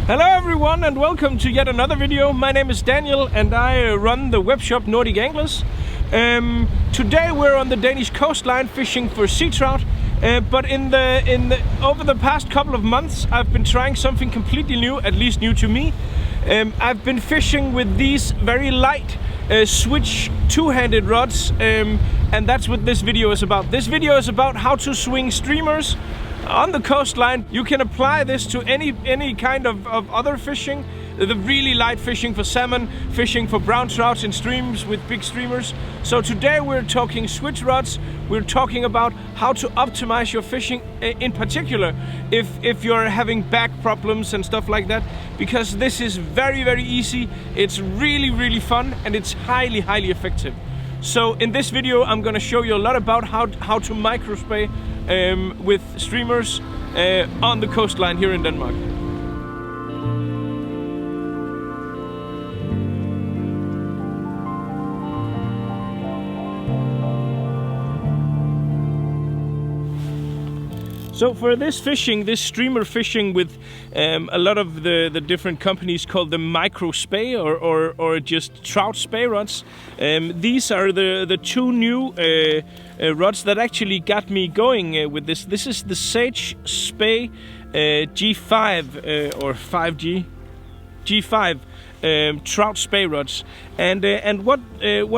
Hello everyone and welcome to yet another video. My name is Daniel and I run the webshop Nordic Anglers. Today we're on the Danish coastline fishing for sea trout, but over the past couple of months I've been trying something completely new, at least new to me. I've been fishing with these very light switch two-handed rods, and that's what this video is about. This video is about how to swing streamers on the coastline. You can apply this to any kind of other fishing. The really light fishing for salmon, fishing for brown trouts in streams with big streamers. So today we're talking switch rods. We're talking about how to optimize your fishing, in particular if you're having back problems and stuff like that, because this is very easy. It's really fun and it's highly effective. So in this video I'm going to show you a lot about how to micro spay with streamers on the coastline here in Denmark. So for this fishing, this streamer fishing with a lot of the different companies called the micro spay or just trout spay rods. These are the two new rods that actually got me going with this. This is the Sage SPEY G5 or 5G G5 trout spay rods, and what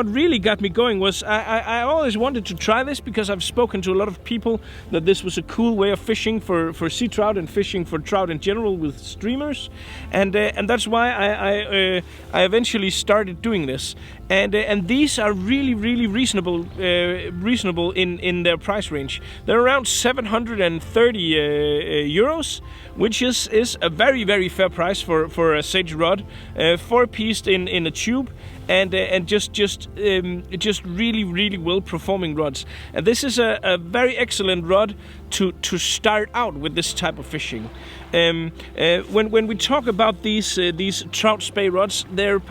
really got me going was I always wanted to try this because I've spoken to a lot of people that this was a cool way of fishing for sea trout and fishing for trout in general with streamers, and that's why I eventually started doing this. And these are really reasonable in their price range. They're around 730 euros, which is a very fair price for a Sage rod, 4-pieced in a tube, and just really well performing rods. And this is a very excellent rod to start out with this type of fishing. When we talk about these trout spay rods, they're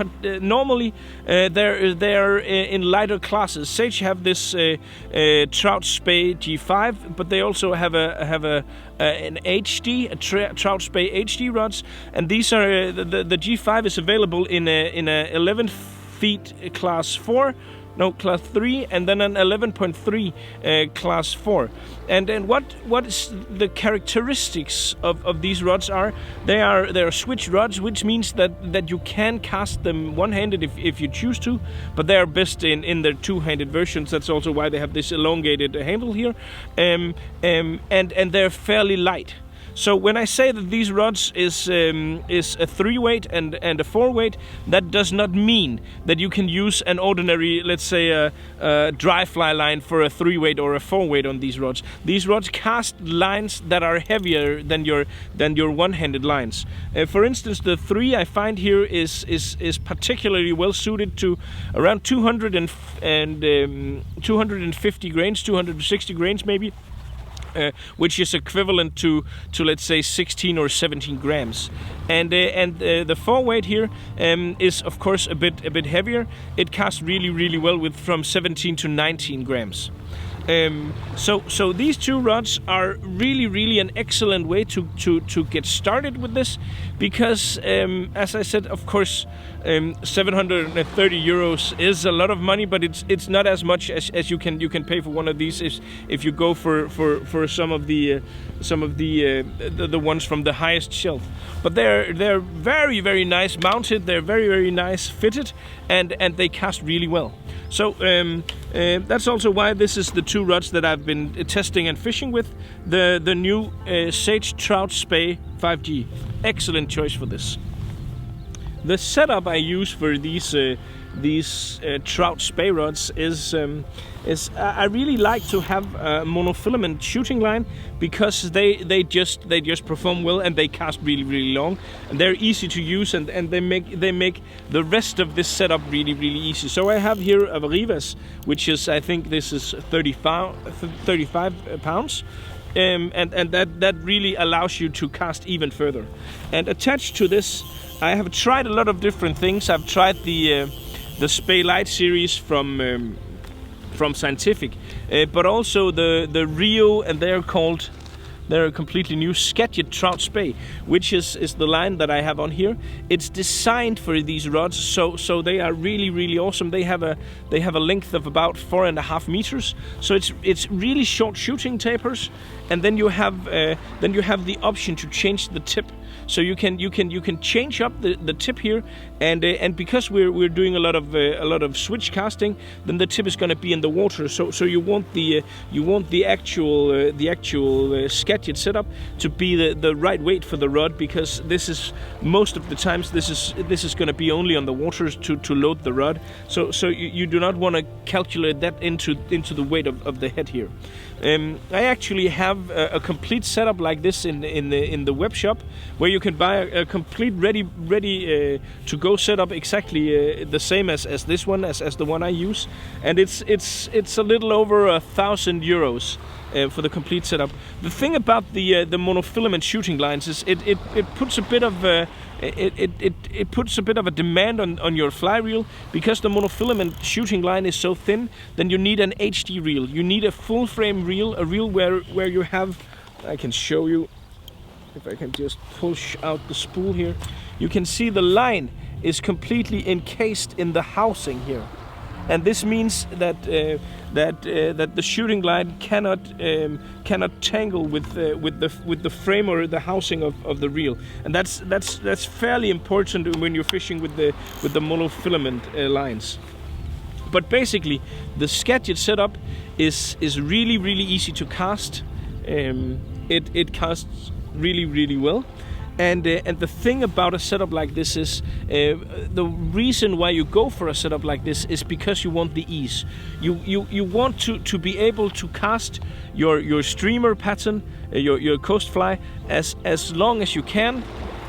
normally they're in lighter classes. Sage have this trout spay G5, but they also have an HD, trout spay HD rods, and these are the G5 is available in a 11 feet class 4. No, class 3, and then an 11.3 class 4. And what is the characteristics of these rods are? They are switch rods, which means that you can cast them one-handed if you choose to, but they are best in their two-handed versions. That's also why they have this elongated handle here, and they're fairly light. So when I say that these rods is a 3-weight and a 4-weight, that does not mean that you can use an ordinary, let's say a dry fly line for a 3-weight or a 4-weight on these rods. These rods cast lines that are heavier than your one-handed lines. For instance, the 3 I find here is particularly well suited to around 250 grains, 260 grains maybe. Which is equivalent to let's say 16 or 17 grams, and the 4-weight here is of course a bit heavier. It casts really well with from 17 to 19 grams. So these two rods are really an excellent way to get started with this, because as I said, of course 730 euros is a lot of money, but it's not as much as you can pay for one of these if you go for some of the ones from the highest shelf. But they're very nice mounted. They're very nice fitted, and they cast really well. So that's also why this is the two rods that I've been testing and fishing with. The new Sage Trout Spay 5G. Excellent choice for this. The setup I use for these trout spay rods is I really like to have a monofilament shooting line, because they just perform well and they cast really long, and they're easy to use, and they make the rest of this setup really easy. So I have here a Rivas, which is, I think this is 35 pounds. And that really allows you to cast even further. And attached to this, I have tried a lot of different things. I've tried the Spey Light series from Scientific, but also the Rio, and they're called They're a completely new Skagit trout spey, which is the line that I have on here. It's designed for these rods, so they are really awesome. They have a length of about 4.5 meters, so it's really short shooting tapers, and then you have the option to change the tip. So you can change up the tip here, and because we're doing a lot of switch casting, then the tip is going to be in the water. So you want the actual Skagit setup to be the right weight for the rod, because this is most of the times this is going to be only on the water to load the rod. So you do not want to calculate that into the weight of the head here. I actually have a complete setup like this in the web shop, where you can buy a complete ready to go setup, exactly the same as this one, as the one I use, and it's a little over €1,000 for the complete setup. The thing about the monofilament shooting lines is it puts a bit of it puts a bit of a demand on your fly reel, because the monofilament shooting line is so thin. Then you need an HD reel. You need a full frame reel, a reel where you have, I can show you if I can just push out the spool here. You can see the line is completely encased in the housing here, and this means that the shooting line cannot tangle with the frame or the housing of the reel, and that's fairly important when you're fishing with the monofilament lines. But basically, the Skagit setup is really easy to cast. It casts really well. And the thing about a setup like this is, the reason why you go for a setup like this is because you want the ease. You want to be able to cast your streamer pattern, your coast fly, as long as you can,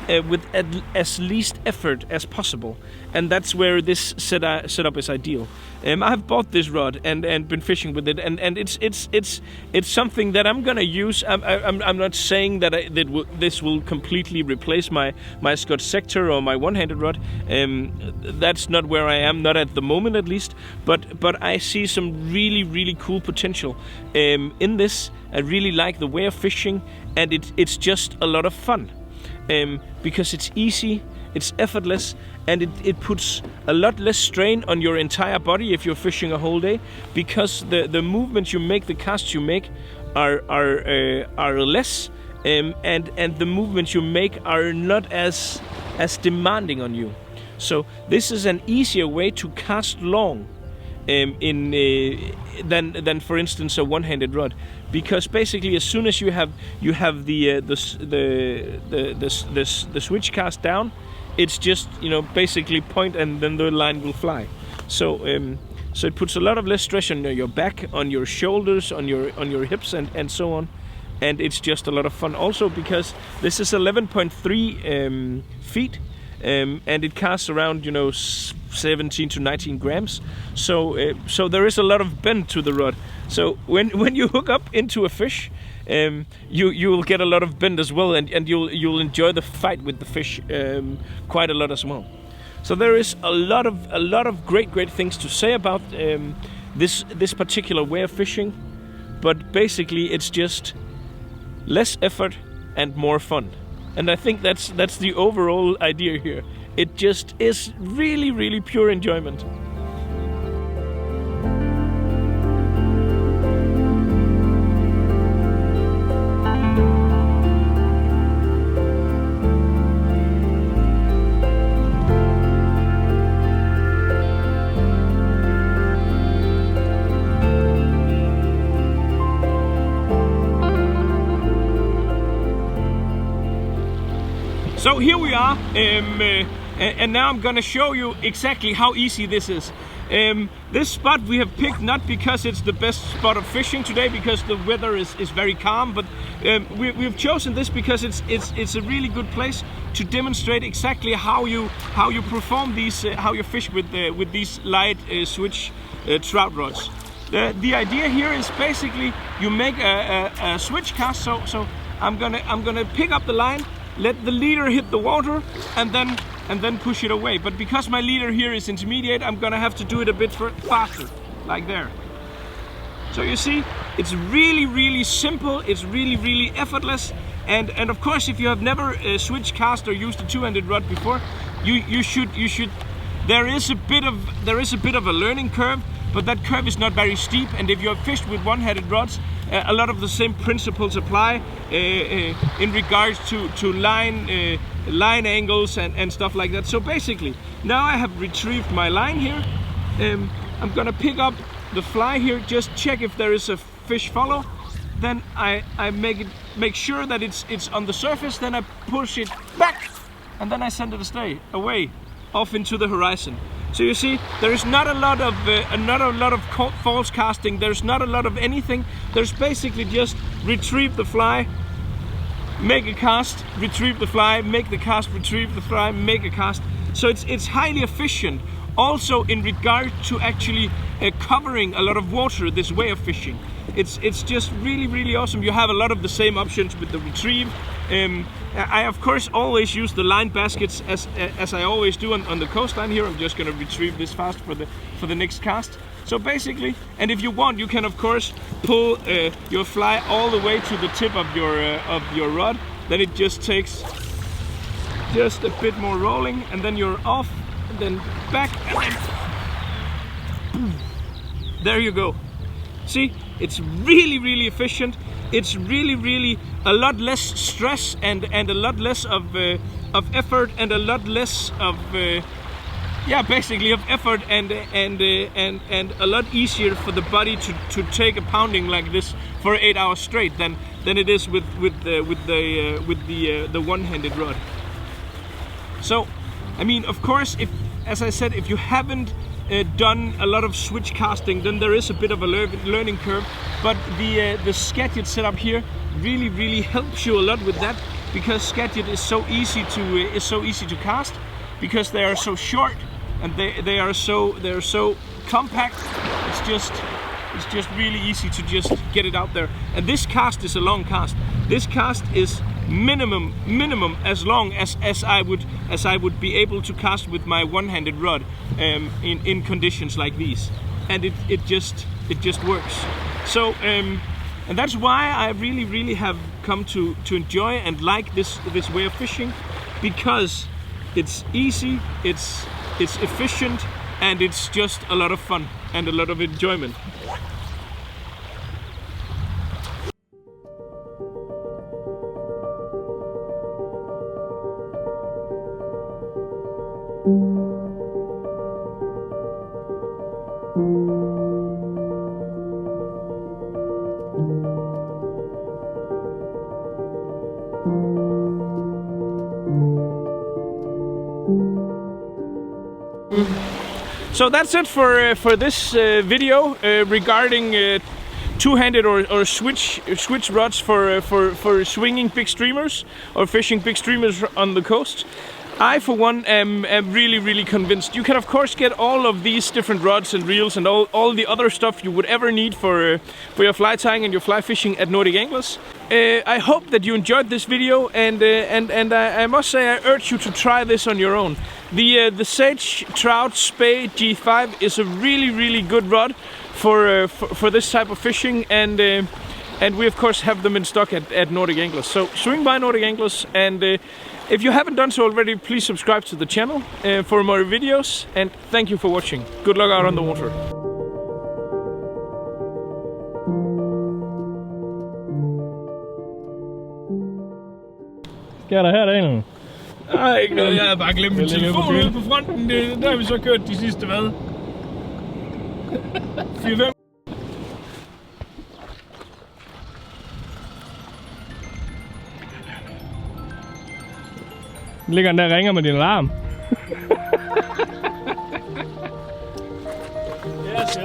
with as least effort as possible, and that's where this setup is ideal. I've bought this rod and been fishing with it, and it's something that I'm gonna use. I'm not saying that this will completely replace my Scott Sector or my one-handed rod. That's not where I am, not at the moment at least. But I see some really cool potential in this. I really like the way of fishing, and it's just a lot of fun. Because it's easy, it's effortless, and it puts a lot less strain on your entire body if you're fishing a whole day, because the movements you make, the casts you make, are less, and the movements you make are not as demanding on you. So this is an easier way to cast long than for instance a one-handed rod, because basically as soon as you have the switch cast down, it's just, basically point and then the line will fly. So it puts a lot of less stress on your back, on your shoulders, on your hips, and so on, and it's just a lot of fun. Also because this is 11.3 feet. And it casts around 17 to 19 grams, so there is a lot of bend to the rod. So when you hook up into a fish, you will get a lot of bend as well, and you'll enjoy the fight with the fish quite a lot as well. So there is a lot of great things to say about this particular way of fishing, but basically it's just less effort and more fun. And I think that's the overall idea here. It just is really pure enjoyment. So here we are, and now I'm gonna show you exactly how easy this is. This spot we have picked not because it's the best spot of fishing today, because the weather is very calm, but we've chosen this because it's a really good place to demonstrate exactly how you perform these, how you fish with these light switch trout rods. The idea here is basically you make a switch cast. So I'm gonna pick up the line, let the leader hit the water, and then push it away. But because my leader here is intermediate, I'm gonna have to do it a bit faster, like there. So you see, it's really simple, it's really effortless, and of course, if you have never switch cast or used a two-handed rod before, you should. There is a bit of a learning curve, but that curve is not very steep. And if you have fished with one-handed rods, a lot of the same principles apply in regards to line angles and stuff like that. So basically, now I have retrieved my line here. I'm gonna pick up the fly here, just check if there is a fish follow. Then I make sure that it's on the surface. Then I push it back, and then I send it away off into the horizon. So you see, there is not a lot of false casting. There's not a lot of anything. There's basically just retrieve the fly, make a cast, retrieve the fly, make the cast, retrieve the fly, make a cast. So it's highly efficient. Also in regard to actually covering a lot of water, this way of fishing. It's just really awesome. You have a lot of the same options with the retrieve. I of course always use the line baskets as I always do on the coastline here. I'm just gonna retrieve this fast for the next cast. So basically, and if you want, you can of course pull your fly all the way to the tip of your rod. Then it just takes just a bit more rolling, and then you're off, and then back, and then boom. There you go. See, it's really efficient. It's really a lot less stress and a lot less of effort, and a lot less of basically of effort, and a lot easier for the body to take a pounding like this for 8 hours straight than it is with the one-handed rod. So, I mean, of course, as I said, if you haven't done a lot of switch casting, then there is a bit of a learning curve. But the Skagit setup here really helps you a lot with that, because Skagit is so easy to cast, because they are so short and they're so compact. It's just really easy to just get it out there. And this cast is a long cast. This cast is minimum as long as I would be able to cast with my one-handed rod in conditions like these, and it just works. So and that's why I really have come to enjoy and like this way of fishing, because it's easy, it's efficient, and it's just a lot of fun and a lot of enjoyment. So that's it for this video regarding two-handed or switch rods for swinging big streamers or fishing big streamers on the coast. I, for one, am really convinced. You can of course get all of these different rods and reels and all the other stuff you would ever need for your fly tying and your fly fishing at Nordic Anglers. I hope that you enjoyed this video, and I must say I urge you to try this on your own. The Seatrout SPEY G5 is a really good rod for this type of fishing, and we of course have them in stock at Nordic Anglers. So swing by Nordic Anglers, and if you haven't done so already, please subscribe to the channel for more videos, and thank you for watching. Good luck out on the water. Hvad er der her, Daniel? Nej, ikke noget. Jeg havde bare glemt min telefon ude på fronten. Der har vi så kørt de sidste, hvad? 4-5. Ligger den der og ringer med din alarm. Yes.